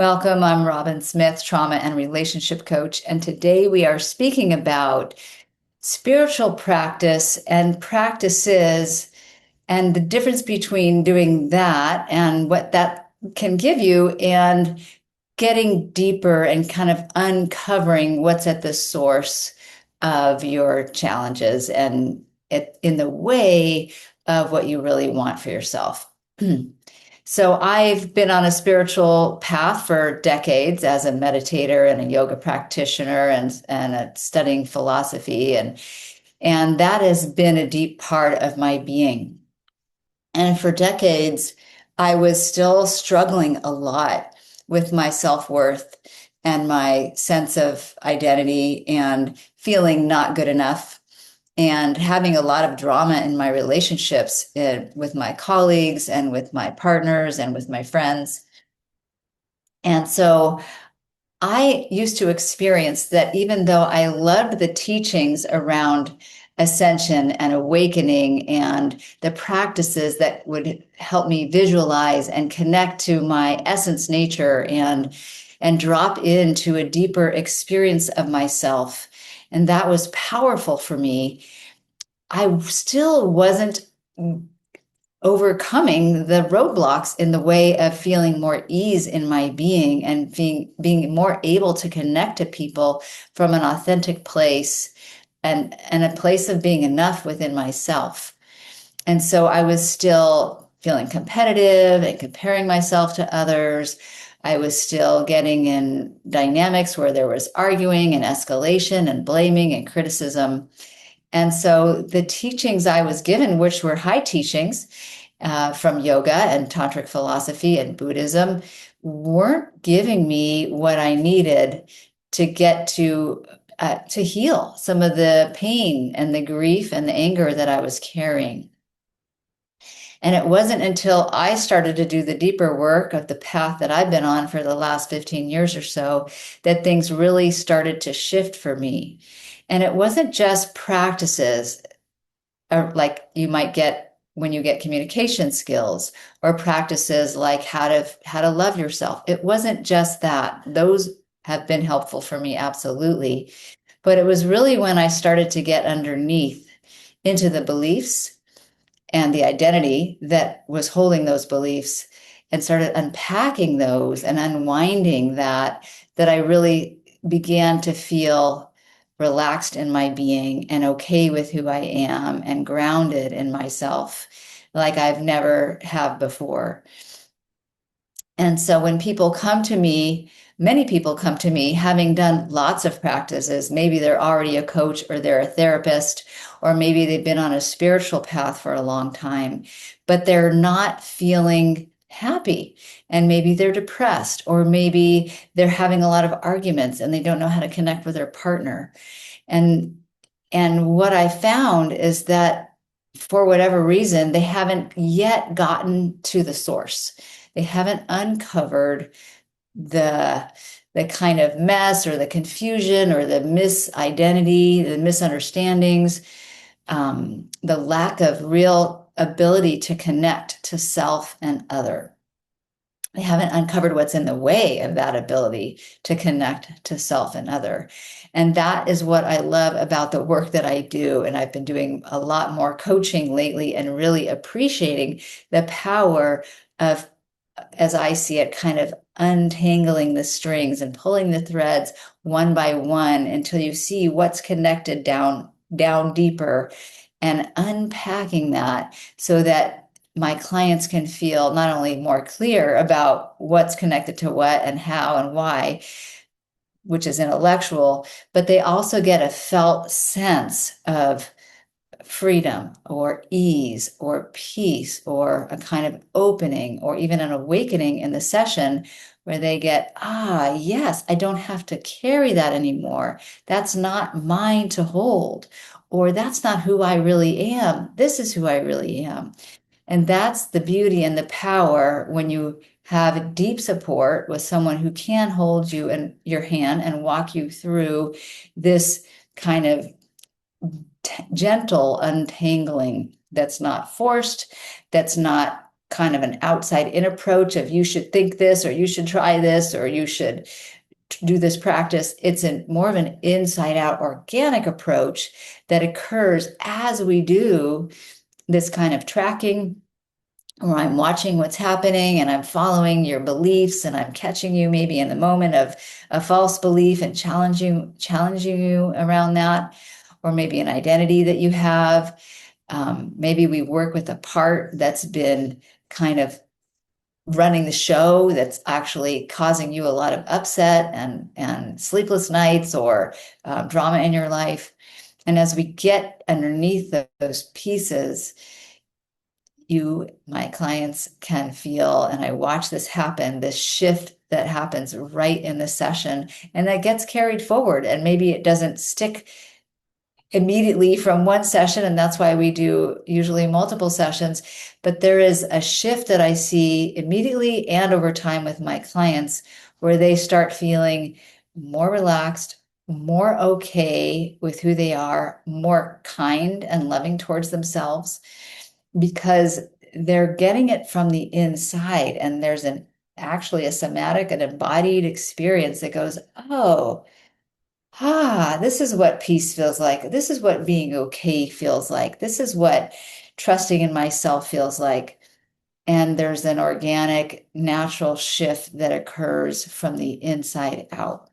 Welcome, I'm Robin Smith, trauma and relationship coach, and today we are speaking about spiritual practice and practices and the difference between doing that and what that can give you and getting deeper and kind of uncovering what's at the source of your challenges and in the way of what you really want for yourself. So I've been on a spiritual path for decades as a meditator and a yoga practitioner and studying philosophy, and that has been a deep part of my being. And for decades, I was still struggling a lot with my self-worth and my sense of identity and feeling not good enough and having a lot of drama in my relationships with my colleagues and with my partners and with my friends. And so I used to experience that even though I loved the teachings around ascension and awakening and the practices that would help me visualize and connect to my essence nature and drop into a deeper experience of myself, and that was powerful for me, I still wasn't overcoming the roadblocks in the way of feeling more ease in my being and being more able to connect to people from an authentic place and a place of being enough within myself. And so I was still feeling competitive and comparing myself to others. I was still getting in dynamics where there was arguing and escalation and blaming and criticism. And so the teachings I was given, which were high teachings from yoga and tantric philosophy and Buddhism, weren't giving me what I needed to get to heal some of the pain and the grief and the anger that I was carrying. And it wasn't until I started to do the deeper work of the path that I've been on for the last 15 years or so that things really started to shift for me. And it wasn't just practices like you might get when you get communication skills or practices like how to love yourself. It wasn't just that. Those have been helpful for me, absolutely. But it was really when I started to get underneath into the beliefs and the identity that was holding those beliefs and started unpacking those and unwinding that I really began to feel relaxed in my being and okay with who I am and grounded in myself like I've never have before. And so when people come to me, many people come to me having done lots of practices. Maybe they're already a coach or they're a therapist, or maybe they've been on a spiritual path for a long time, but they're not feeling happy. And maybe they're depressed, or maybe they're having a lot of arguments and they don't know how to connect with their partner. And what I found is that for whatever reason, they haven't yet gotten to the source. They haven't uncovered the kind of mess or the confusion or the misidentity, the misunderstandings, the lack of real ability to connect to self and other. They haven't uncovered what's in the way of that ability to connect to self and other. And that is what I love about the work that I do. And I've been doing a lot more coaching lately and really appreciating the power of, as I see it, kind of untangling the strings and pulling the threads one by one until you see what's connected down deeper and unpacking that so that my clients can feel not only more clear about what's connected to what and how and why, which is intellectual, but they also get a felt sense of freedom or ease or peace or a kind of opening or even an awakening in the session where they get, yes, I don't have to carry that anymore. That's not mine to hold, or that's not who I really am. This is who I really am. And that's the beauty and the power when you have deep support with someone who can hold you in your hand and walk you through this kind of gentle untangling that's not forced, that's not kind of an outside-in approach of you should think this, or you should try this, or you should do this practice. It's more of an inside-out organic approach that occurs as we do this kind of tracking, where I'm watching what's happening and I'm following your beliefs and I'm catching you maybe in the moment of a false belief and challenging you around that, or maybe an identity that you have. Maybe we work with a part that's been kind of running the show that's actually causing you a lot of upset and sleepless nights, or drama in your life. And as we get underneath those pieces, my clients can feel, and I watch this happen, this shift that happens right in the session, and that gets carried forward. And maybe it doesn't stick immediately from one session, and that's why we do usually multiple sessions, but there is a shift that I see immediately and over time with my clients, where they start feeling more relaxed, more okay with who they are, more kind and loving towards themselves, because they're getting it from the inside, and there's actually a somatic and embodied experience that goes, oh, this is what peace feels like. This is what being okay feels like. This is what trusting in myself feels like. And there's an organic, natural shift that occurs from the inside out.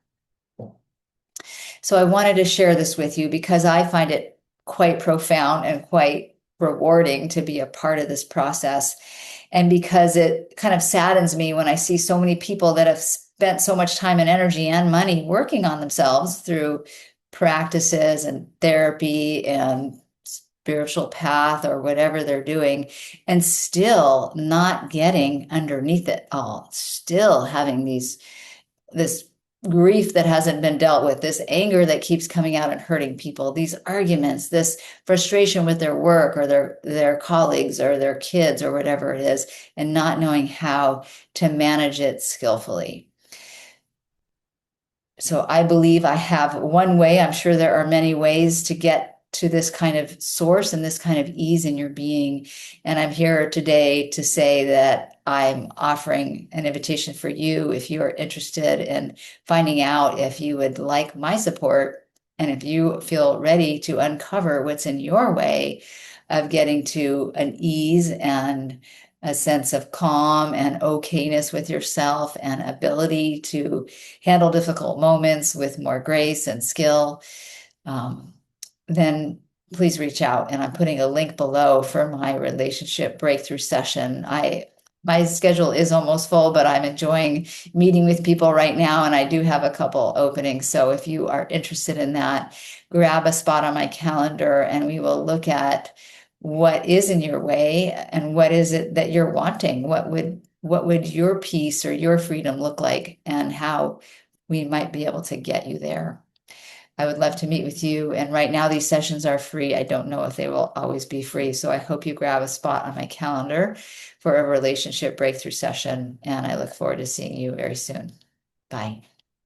So I wanted to share this with you because I find it quite profound and quite rewarding to be a part of this process. And because it kind of saddens me when I see so many people that have spent so much time and energy and money working on themselves through practices and therapy and spiritual path or whatever they're doing, and still not getting underneath it all, still having this grief that hasn't been dealt with, this anger that keeps coming out and hurting people, these arguments, this frustration with their work or their colleagues or their kids or whatever it is, and not knowing how to manage it skillfully. So I believe I have one way. I'm sure there are many ways to get to this kind of source and this kind of ease in your being. And I'm here today to say that I'm offering an invitation for you if you are interested in finding out if you would like my support, and if you feel ready to uncover what's in your way of getting to an ease and a sense of calm and okayness with yourself and ability to handle difficult moments with more grace and skill, then please reach out. And I'm putting a link below for my relationship breakthrough session. My schedule is almost full, but I'm enjoying meeting with people right now, and I do have a couple openings. So if you are interested in that, grab a spot on my calendar and we will look at what is in your way and what is it that you're wanting. What would your peace or your freedom look like, and how we might be able to get you there. I would love to meet with you. And right now these sessions are free. I don't know if they will always be free. So I hope you grab a spot on my calendar for a relationship breakthrough session. And I look forward to seeing you very soon. Bye.